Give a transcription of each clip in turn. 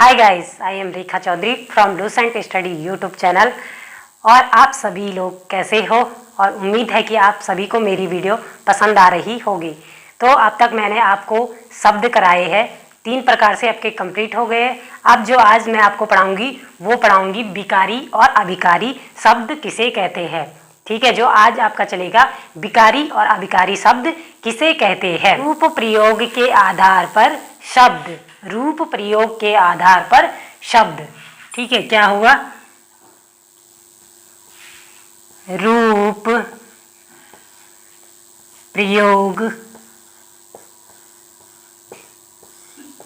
Hi guys, I am Rekha Chaudhary from Lucent study YouTube channel. और आप सभी लोग कैसे हो? और उम्मीद है कि आप सभी को मेरी वीडियो पसंद आ रही होगी। तो अब तक मैंने आपको शब्द कराए हैं, 3 प्रकार से आपके कंप्लीट हो गए। अब जो आज मैं आपको पढ़ाऊंगी वो पढ़ाऊंगी विकारी और अभिकारी शब्द किसे कहते हैं। ठीक है, जो आज आपका चलेगा विकारी और अभिकारी शब्द किसे कहते हैं। रूप प्रयोग के आधार पर शब्द, रूप प्रयोग के आधार पर शब्द। ठीक है, क्या हुआ? रूप प्रयोग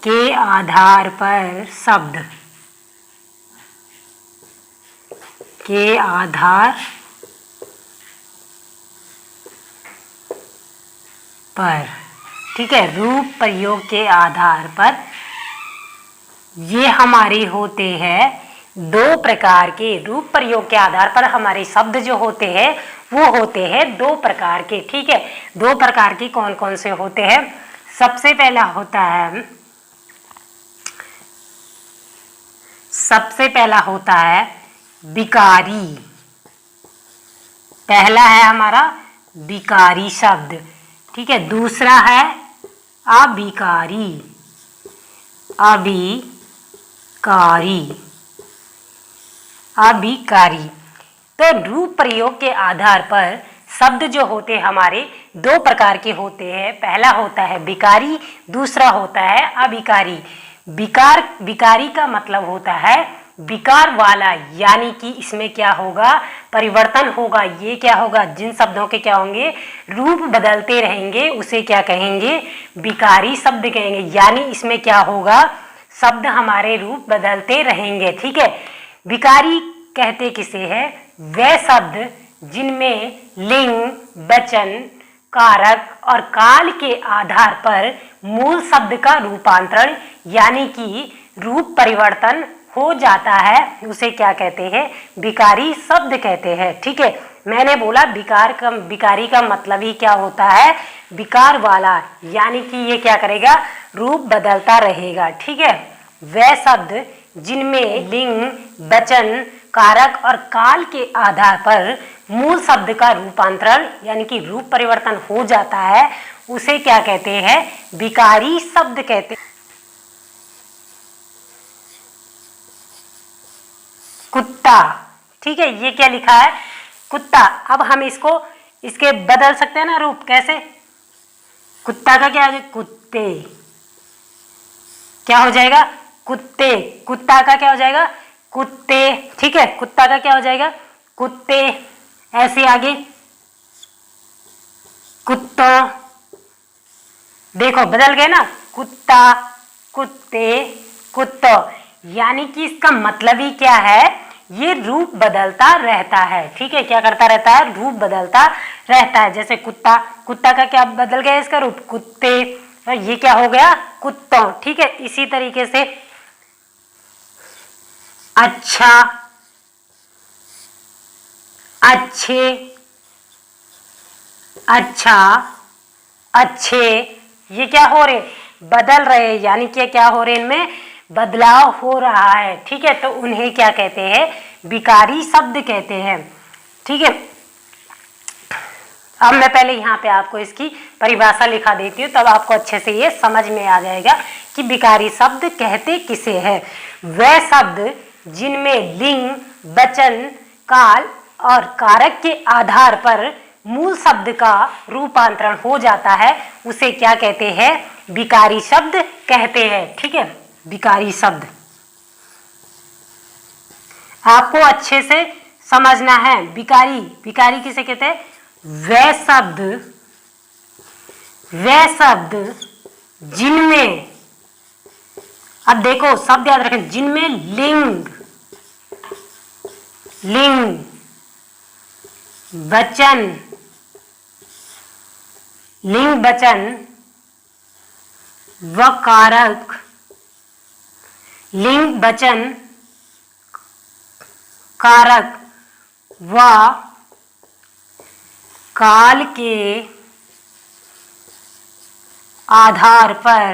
के आधार पर शब्द, के आधार पर। ठीक है, रूप प्रयोग के आधार पर ये हमारे होते हैं 2 प्रकार के। रूप प्रयोग के आधार पर हमारे शब्द जो होते हैं वो होते हैं 2 प्रकार के। ठीक है, 2 प्रकार के कौन कौन से होते हैं? सबसे पहला होता है विकारी। पहला है हमारा विकारी शब्द। ठीक है, दूसरा है अभिकारी। अभिकारी। तो रूप प्रयोग के आधार पर शब्द जो होते हमारे 2 प्रकार के होते हैं। पहला होता है विकारी, दूसरा होता है अभिकारी। विकारी का मतलब होता है विकार वाला, यानी कि इसमें क्या होगा? परिवर्तन होगा। ये क्या होगा? जिन शब्दों के क्या होंगे? रूप बदलते रहेंगे, उसे क्या कहेंगे? विकारी शब्द कहेंगे। यानी इसमें क्या होगा? शब्द हमारे रूप बदलते रहेंगे। ठीक है, विकारी कहते किसे है? वे शब्द जिनमें लिंग, वचन, कारक और काल के आधार पर मूल शब्द का रूपांतरण यानी कि रूप परिवर्तन हो जाता है, उसे क्या कहते हैं? विकारी शब्द कहते हैं। ठीक है, मैंने बोला विकारी का मतलब ही क्या होता है? विकार वाला, यानी कि ये क्या करेगा? रूप बदलता रहेगा। ठीक है, वे शब्द जिनमें लिंग, वचन, कारक और काल के आधार पर मूल शब्द का रूपांतरण यानी कि रूप परिवर्तन हो जाता है, उसे क्या कहते हैं? विकारी शब्द कहते हैं। कुत्ता। ठीक है, ये क्या लिखा है? कुत्ता। अब हम इसके बदल सकते हैं ना रूप। कैसे? कुत्ता का क्या हो जाएगा? कुत्ते। क्या हो जाएगा? कुत्ते। कुत्ता का क्या हो जाएगा? कुत्ते। ठीक है, कुत्ता का क्या हो जाएगा? कुत्ते। ऐसे आगे कुत्तों। देखो बदल गए ना, कुत्ता, कुत्ते, कुत्तों। यानी कि इसका मतलब ही क्या है? ये रूप बदलता रहता है। ठीक है, क्या करता रहता है? रूप बदलता रहता है। जैसे कुत्ता, कुत्ता का क्या बदल गया? इसका रूप कुत्ते। ये क्या हो गया? कुत्तों। ठीक है, इसी तरीके से अच्छा, अच्छे, अच्छा, अच्छे। ये क्या हो रहे? बदल रहे, यानी कि क्या हो रहे? इनमें बदलाव हो रहा है। ठीक है, तो उन्हें क्या कहते हैं? विकारी शब्द कहते हैं। ठीक है, अब मैं पहले यहाँ पे आपको इसकी परिभाषा लिखा देती हूँ, तब आपको अच्छे से ये समझ में आ जाएगा कि विकारी शब्द कहते किसे हैं। वह शब्द जिनमें लिंग, वचन, काल और कारक के आधार पर मूल शब्द का रूपांतरण हो जाता है, उसे क्या कहते हैं? विकारी शब्द कहते हैं। ठीक है, विकारी शब्द आपको अच्छे से समझना है। विकारी किसे कहते हैं? वे शब्द जिनमें, अब देखो शब्द याद रखें, जिनमें लिंग, वचन, व कारक, लिंग, वचन, कारक व काल के आधार पर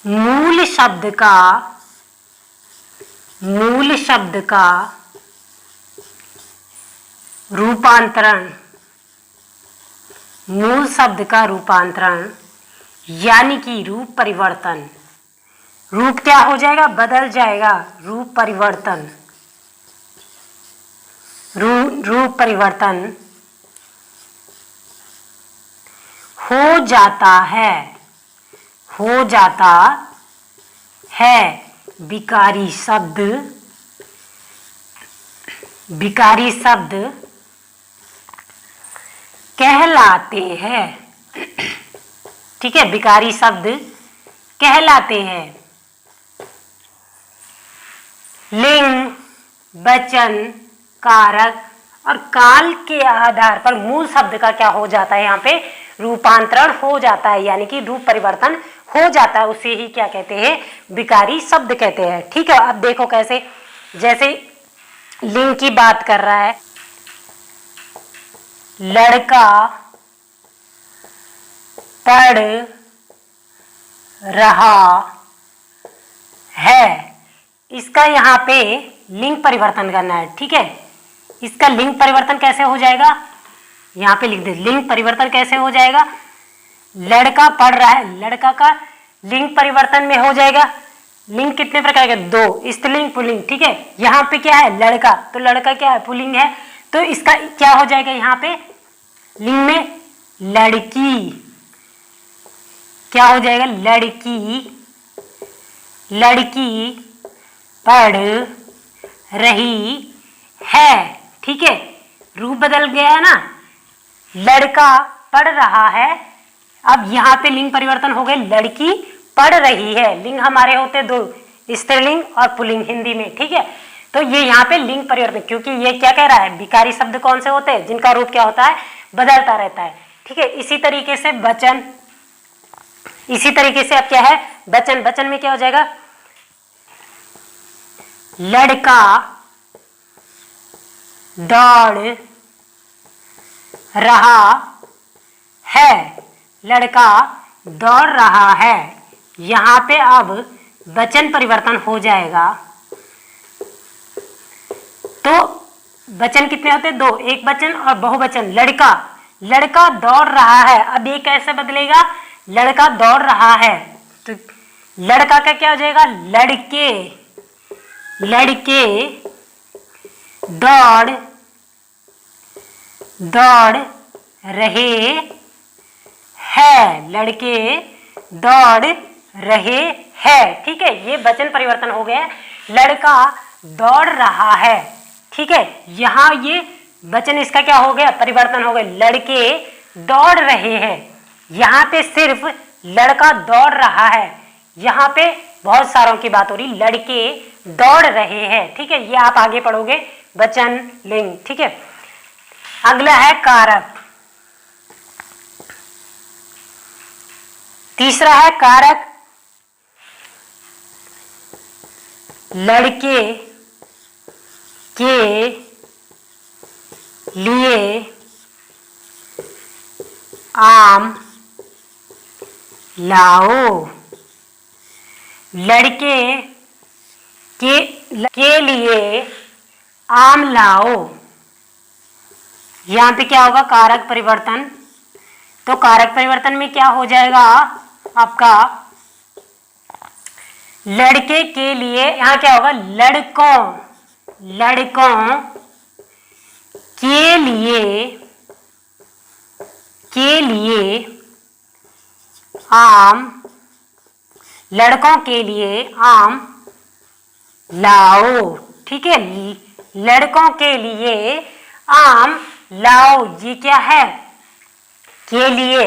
मूल शब्द का रूपांतरण, मूल शब्द का रूपांतरण यानी कि रूप परिवर्तन। रूप क्या हो जाएगा? बदल जाएगा। रूप परिवर्तन, रूप परिवर्तन हो जाता है, हो जाता है। विकारी शब्द, विकारी शब्द कहलाते हैं। ठीक है, विकारी शब्द कहलाते हैं। लिंग, वचन, कारक और काल के आधार पर मूल शब्द का क्या हो जाता है? यहाँ पे रूपांतरण हो जाता है, यानी कि रूप परिवर्तन हो जाता है। उसे ही क्या कहते हैं? विकारी शब्द कहते हैं। ठीक है, अब देखो कैसे, जैसे लिंग की बात कर रहा है, लड़का पढ़ रहा है, इसका यहाँ पे लिंग परिवर्तन करना है। ठीक है, इसका लिंग परिवर्तन कैसे हो जाएगा? यहाँ पे लिख दे, लिंग परिवर्तन कैसे हो जाएगा? लड़का पढ़ रहा है, लड़का का लिंग परिवर्तन में हो जाएगा। लिंग कितने प्रकार के? दो, स्त्रीलिंग पुल्लिंग। ठीक है, यहाँ पे क्या है? लड़का, तो लड़का क्या है? पुल्लिंग है, तो इसका क्या हो जाएगा? यहाँ पे लिंग में लड़की, क्या हो जाएगा? लड़की, लड़की पढ़ रही है। ठीक है, रूप बदल गया है ना, लड़का पढ़ रहा है। अब यहाँ पे लिंग परिवर्तन हो गए, लड़की पढ़ रही है। लिंग हमारे होते दो, स्त्रीलिंग और पुल्लिंग हिंदी में। ठीक है, तो ये यहाँ पे लिंग परिवर्तन, क्योंकि ये क्या कह रहा है? विकारी शब्द कौन से होते हैं? जिनका रूप क्या होता है? बदलता रहता है। ठीक है, इसी तरीके से वचन, इसी तरीके से अब क्या है? वचन, वचन में क्या हो जाएगा? लड़का दौड़ रहा है, लड़का दौड़ रहा है। यहाँ पे अब वचन परिवर्तन हो जाएगा। तो वचन कितने होते हैं? दो, एक वचन और बहुवचन। लड़का, लड़का दौड़ रहा है, अब ये कैसे बदलेगा? लड़का दौड़ रहा है, तो लड़का का क्या हो जाएगा? लड़के, लड़के दौड़ रहे हैं, लड़के दौड़ रहे हैं। ठीक है, ये वचन परिवर्तन हो गया, लड़का दौड़ रहा है। ठीक है, यहाँ ये वचन इसका क्या हो गया? परिवर्तन हो गया, लड़के दौड़ रहे हैं। यहाँ पे सिर्फ लड़का दौड़ रहा है, यहाँ पे बहुत सारों की बात हो रही, लड़के दौड़ रहे हैं। ठीक है, ये आप आगे पढ़ोगे, वचन, लिंग। ठीक है, अगला है कारक। तीसरा है कारक। लड़के के लिए आम लाओ, लड़के के लिए आम लाओ। यहाँ पे क्या होगा? कारक परिवर्तन। तो कारक परिवर्तन में क्या हो जाएगा आपका? लड़के के लिए, यहाँ क्या होगा? लड़कों, लड़कों के लिए आम, लड़कों के लिए आम लाओ। ठीक है, लड़कों के लिए आम लाओ, ये क्या है? के लिए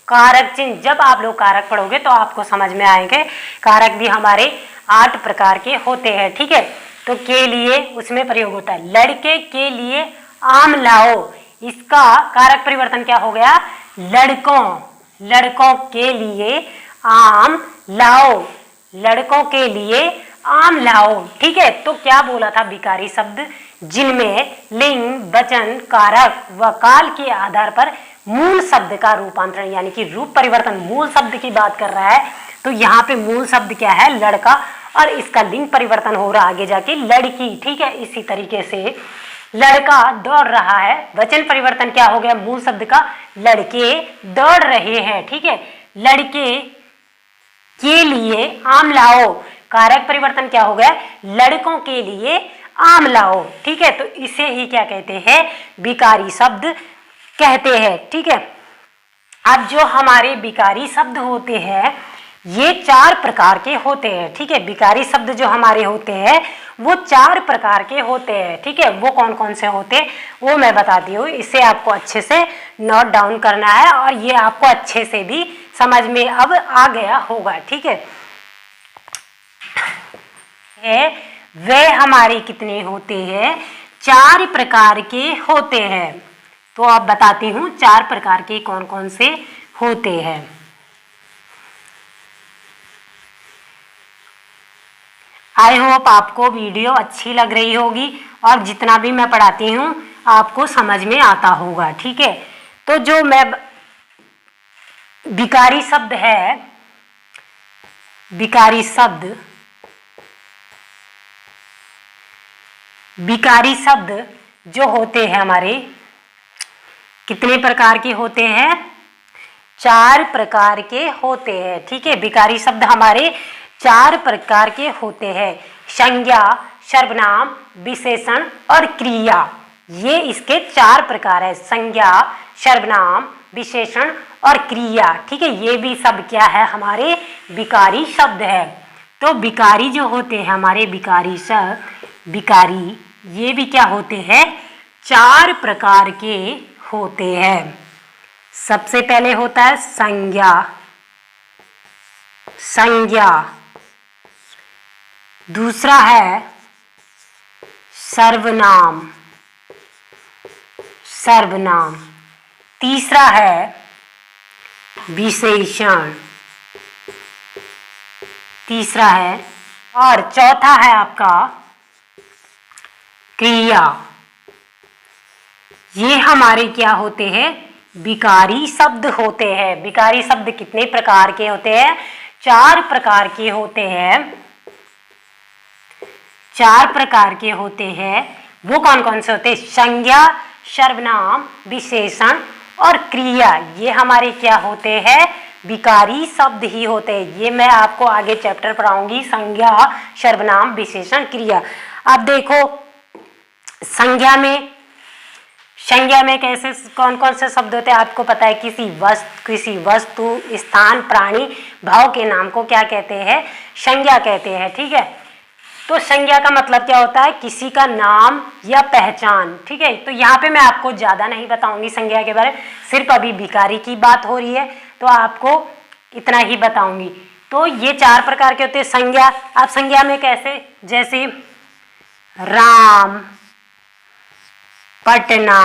कारक चिन्ह। जब आप लोग कारक पढ़ोगे तो आपको समझ में आएंगे। कारक भी हमारे 8 प्रकार के होते हैं। ठीक है, तो के लिए उसमें प्रयोग होता है। लड़के के लिए आम लाओ, इसका कारक परिवर्तन क्या हो गया? लड़कों, लड़कों के लिए आम लाओ, लड़कों के लिए आम लाओ। ठीक है, तो क्या बोला था? विकारी शब्द जिनमें लिंग, वचन, कारक व काल के आधार पर मूल शब्द का रूपांतरण यानी कि रूप परिवर्तन, मूल शब्द की बात कर रहा है। तो यहाँ पे मूल शब्द क्या है, लड़का, और इसका लिंग परिवर्तन हो रहा आगे जाके लड़की। ठीक है, इसी तरीके से लड़का दौड़ रहा है, वचन परिवर्तन क्या हो गया, मूल शब्द का लड़के दौड़ रहे हैं। ठीक है, लड़के के लिए आम लाओ, कारक परिवर्तन क्या हो गया, लड़कों के लिए आम लाओ। ठीक है, तो इसे ही क्या कहते हैं, विकारी शब्द कहते हैं। ठीक है, अब जो हमारे विकारी शब्द होते हैं ये 4 प्रकार के होते हैं। ठीक है, विकारी शब्द जो हमारे होते हैं वो 4 प्रकार के होते हैं। ठीक है, वो कौन कौन से होते हैं वो मैं बताती हूँ, इसे आपको अच्छे से नोट डाउन करना है और ये आपको अच्छे से भी समझ में अब आ गया होगा। ठीक है, वे हमारे कितने होते हैं, 4 प्रकार के होते हैं। तो अब बताती हूँ 4 प्रकार के कौन कौन से होते हैं। आई होप आपको वीडियो अच्छी लग रही होगी और जितना भी मैं पढ़ाती हूँ आपको समझ में आता होगा। ठीक है, तो जो मैं विकारी शब्द है, विकारी शब्द जो होते हैं हमारे कितने प्रकार के होते हैं, 4 प्रकार के होते हैं। ठीक है, विकारी शब्द हमारे 4 प्रकार के होते हैं, संज्ञा, सर्वनाम, विशेषण और क्रिया। ये इसके 4 प्रकार है, संज्ञा, सर्वनाम, विशेषण और क्रिया। ठीक है, ये भी सब क्या है, हमारे विकारी शब्द है। तो विकारी जो होते हैं हमारे विकारी शब्द, विकारी ये भी क्या होते हैं, 4 प्रकार के होते हैं। सबसे पहले होता है संज्ञा, दूसरा है सर्वनाम, तीसरा है विशेषण, और चौथा है आपका क्रिया। ये हमारे क्या होते हैं, विकारी शब्द होते हैं। विकारी शब्द कितने प्रकार के होते हैं, 4 प्रकार के होते हैं। 4 प्रकार के होते हैं, वो कौन कौन से होते हैं, संज्ञा, सर्वनाम, विशेषण और क्रिया। ये हमारे क्या होते हैं, विकारी शब्द ही होते हैं। ये मैं आपको आगे चैप्टर पढ़ाऊंगी, संज्ञा, सर्वनाम, विशेषण, क्रिया। अब देखो संज्ञा में कैसे कौन कौन से शब्द होते हैं आपको पता है, किसी वस्तु, स्थान, प्राणी, भाव के नाम को क्या कहते हैं, संज्ञा कहते हैं। ठीक है, तो संज्ञा का मतलब क्या होता है, किसी का नाम या पहचान। ठीक है, तो यहाँ पे मैं आपको ज़्यादा नहीं बताऊंगी संज्ञा के बारे में, सिर्फ अभी विकारी की बात हो रही है तो आपको इतना ही बताऊंगी। तो ये 4 प्रकार के होते हैं संज्ञा। अब संज्ञा में कैसे, जैसे राम, पटना,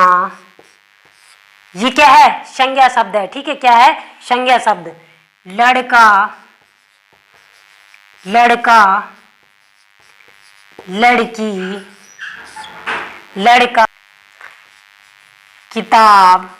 ये क्या है, संज्ञा शब्द है। ठीक है, क्या है, संज्ञा शब्द। लड़का, लड़की, किताब।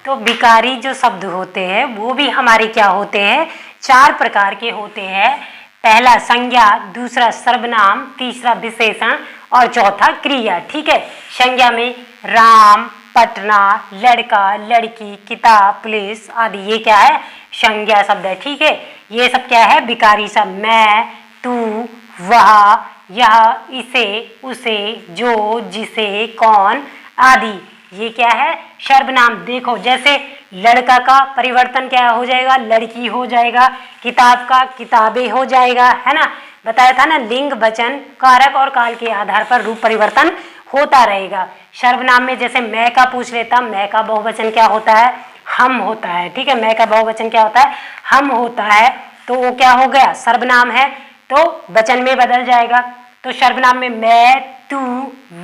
तो विकारी जो शब्द होते हैं वो भी हमारे क्या होते हैं, 4 प्रकार के होते हैं। पहला संज्ञा, दूसरा सर्वनाम, तीसरा विशेषण और चौथा क्रिया। ठीक है, संज्ञा में राम, पटना, लड़का, लड़की, किताब, पुलिस आदि ये क्या है, संज्ञा शब्द है। ठीक है, ये सब क्या है, विकारी शब्द। मैं, तू, वह, यह, इसे, उसे, जो, जिसे, कौन आदि ये क्या है, सर्वनाम। देखो जैसे लड़का का परिवर्तन क्या हो जाएगा, लड़की हो जाएगा, किताब का किताबें हो जाएगा, है ना, बताया था ना, लिंग, वचन, कारक और काल के आधार पर रूप परिवर्तन होता रहेगा। सर्वनाम में जैसे मैं का पूछ लेता, मैं का बहुवचन क्या होता है, हम होता है। ठीक है, मैं का बहुवचन क्या होता है, हम होता है। तो वो क्या हो गया, सर्वनाम है तो वचन में बदल जाएगा। तो सर्वनाम में मैं, तू,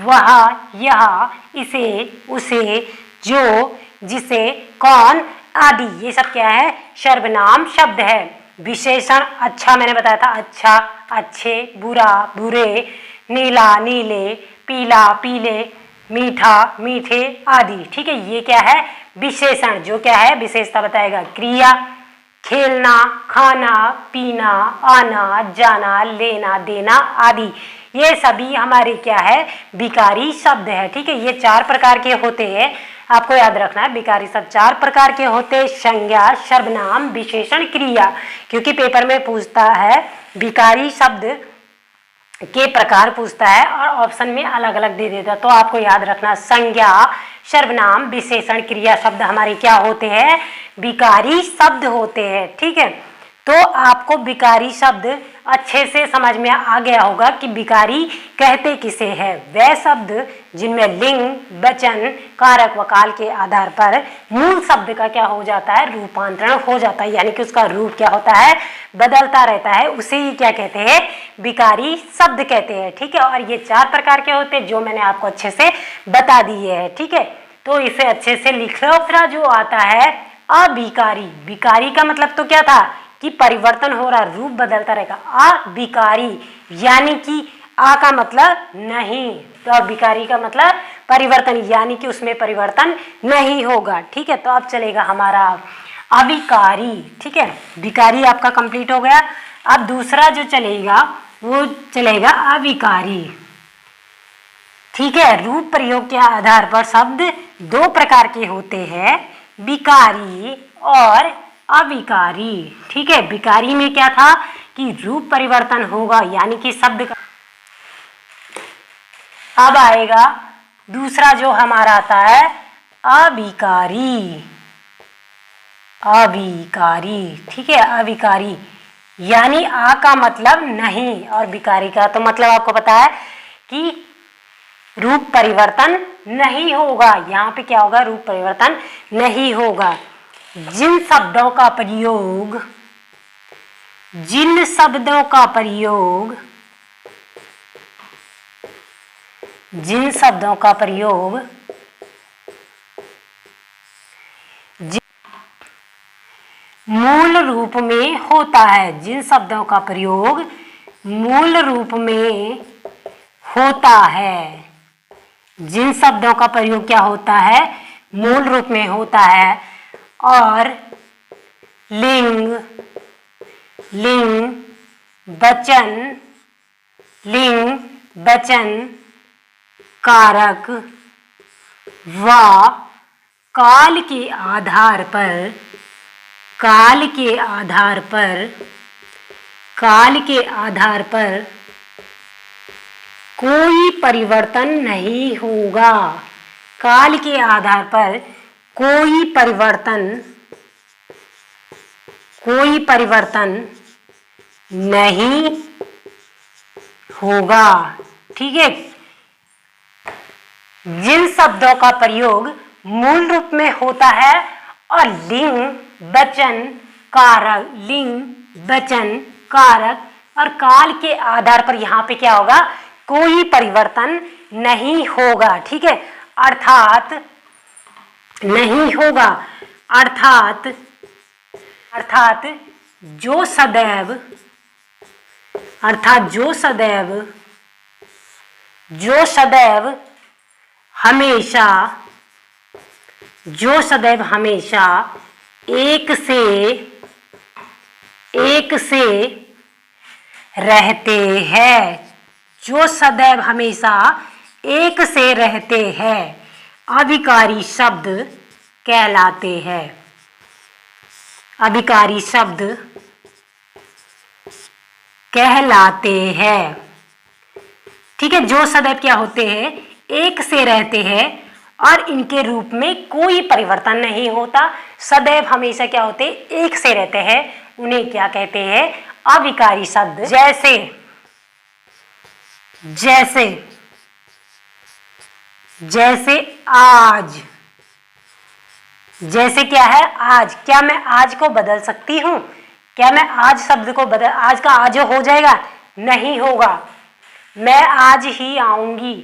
वह, यह, इसे, उसे, जो, जिसे, कौन आदि ये सब क्या है, सर्वनाम शब्द है। विशेषण, अच्छा मैंने बताया था, अच्छा, अच्छे, बुरा, बुरे, नीला, नीले, पीला, पीले, मीठा, मीठे आदि। ठीक है, ये क्या है? विशेषण। जो क्या है? विशेषता बताएगा। क्रिया, खेलना, खाना, पीना, आना, जाना, लेना, देना आदि, ये सभी हमारे क्या है? विकारी शब्द है। ठीक है, ये 4 प्रकार के होते हैं, आपको याद रखना है। विकारी शब्द 4 प्रकार के होते हैं, संज्ञा, सर्वनाम, विशेषण, क्रिया। क्योंकि पेपर में पूछता है विकारी शब्द के प्रकार पूछता है और ऑप्शन में अलग अलग दे देता, तो आपको याद रखना संज्ञा, सर्वनाम, विशेषण, क्रिया शब्द हमारे क्या होते हैं? विकारी शब्द होते हैं। ठीक है, तो आपको विकारी शब्द अच्छे से समझ में आ गया होगा कि विकारी कहते किसे हैं। वह शब्द जिनमें लिंग, वचन, कारक व काल के आधार पर मूल शब्द का क्या हो जाता है? रूपांतरण हो जाता है, यानी कि उसका रूप क्या होता है? बदलता रहता है। उसे ही क्या कहते हैं? विकारी शब्द कहते हैं। ठीक है, और ये 4 प्रकार के होते हैं जो मैंने आपको अच्छे से बता दिए हैं। ठीक है, तो इसे अच्छे से लिख लो। दूसरा जो आता है अविकारी। विकारी का मतलब तो क्या था कि परिवर्तन हो रहा, रूप बदलता रहेगा। अविकारी यानी कि आ का मतलब नहीं, तो अविकारी का मतलब परिवर्तन, यानी कि उसमें परिवर्तन नहीं होगा। ठीक है, तो अब चलेगा हमारा अविकारी। ठीक है, विकारी आपका कंप्लीट हो गया। अब दूसरा जो चलेगा वो चलेगा अविकारी। ठीक है, रूप प्रयोग के आधार पर शब्द 2 प्रकार के होते हैं, विकारी और अविकारी। ठीक है, विकारी में क्या था कि रूप परिवर्तन होगा, यानी कि शब्द का। अब आएगा दूसरा जो हमारा आता है अविकारी। अविकारी, ठीक है, अविकारी यानी आ का मतलब नहीं और विकारी का तो मतलब आपको पता है कि रूप परिवर्तन नहीं होगा। यहाँ पे क्या होगा? रूप परिवर्तन नहीं होगा। जिन शब्दों का प्रयोग जिन शब्दों का प्रयोग मूल रूप में होता है, जिन शब्दों का प्रयोग मूल रूप में होता है, जिन शब्दों का प्रयोग क्या होता है? मूल रूप में होता है, और लिंग, वचन, कारक व काल के आधार पर कोई परिवर्तन नहीं होगा। काल के आधार पर कोई परिवर्तन नहीं होगा। ठीक है, जिन शब्दों का प्रयोग मूल रूप में होता है और लिंग, वचन, कारक और काल के आधार पर यहाँ पे क्या होगा? कोई परिवर्तन नहीं होगा। ठीक है, अर्थात नहीं होगा, अर्थात जो सदैव हमेशा एक से रहते हैं, जो सदैव हमेशा एक से रहते हैं, अविकारी शब्द कहलाते हैं। अविकारी शब्द कहलाते हैं। ठीक है, जो सदैव क्या होते हैं? एक से रहते हैं और इनके रूप में कोई परिवर्तन नहीं होता, सदैव हमेशा क्या होते? एक से रहते हैं, उन्हें क्या कहते हैं? अविकारी शब्द। जैसे आज, जैसे क्या है? आज। क्या मैं आज को बदल सकती हूँ? क्या मैं आज शब्द को आज का आज हो जाएगा? नहीं होगा। मैं आज ही आऊंगी,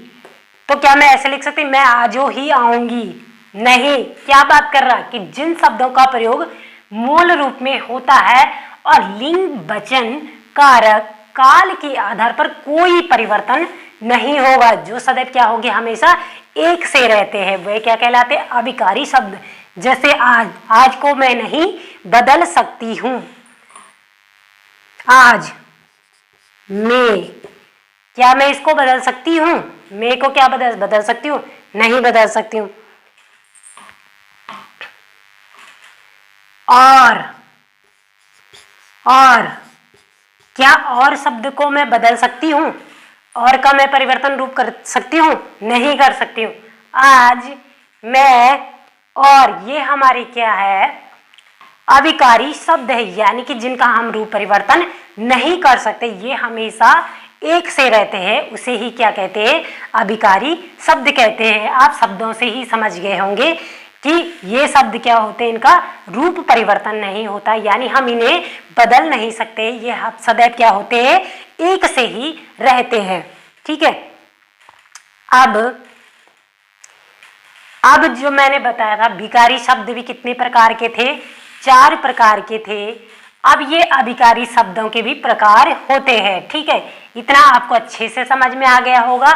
तो क्या मैं ऐसे लिख सकती? मैं आजो ही आऊंगी? नहीं। क्या बात कर रहा कि जिन शब्दों का प्रयोग मूल रूप में होता है और लिंग, वचन, कारक, काल के आधार पर कोई परिवर्तन नहीं होगा। जो सदैव क्या होंगे, हमेशा एक से रहते हैं, वे क्या कहलाते हैं, अभिकारी शब्द। जैसे आज, आज को मैं नहीं बदल सकती हूं। आज, मैं, क्या मैं इसको बदल सकती हूं? मैं को क्या बदल सकती हूं? नहीं बदल सकती हूं। और क्या और शब्द को मैं बदल सकती हूं? और का मैं परिवर्तन रूप कर सकती हूं? नहीं कर सकती हूं। आज, मैं, और ये हमारी क्या है, अभिकारी शब्द है, यानी कि जिनका हम रूप परिवर्तन नहीं कर सकते, ये हमेशा एक से रहते हैं, उसे ही क्या कहते हैं, अभिकारी शब्द कहते हैं। आप शब्दों से ही समझ गए होंगे कि ये शब्द क्या होते हैं, इनका रूप परिवर्तन नहीं होता, यानी हम इन्हें बदल नहीं सकते, ये सदैव क्या होते हैं, एक से ही रहते हैं। ठीक है। अब जो मैंने बताया था, विकारी शब्द भी कितने प्रकार के थे, 4 प्रकार के थे। अब ये अभिकारी शब्दों के भी प्रकार होते हैं। ठीक है, इतना आपको अच्छे से समझ में आ गया होगा।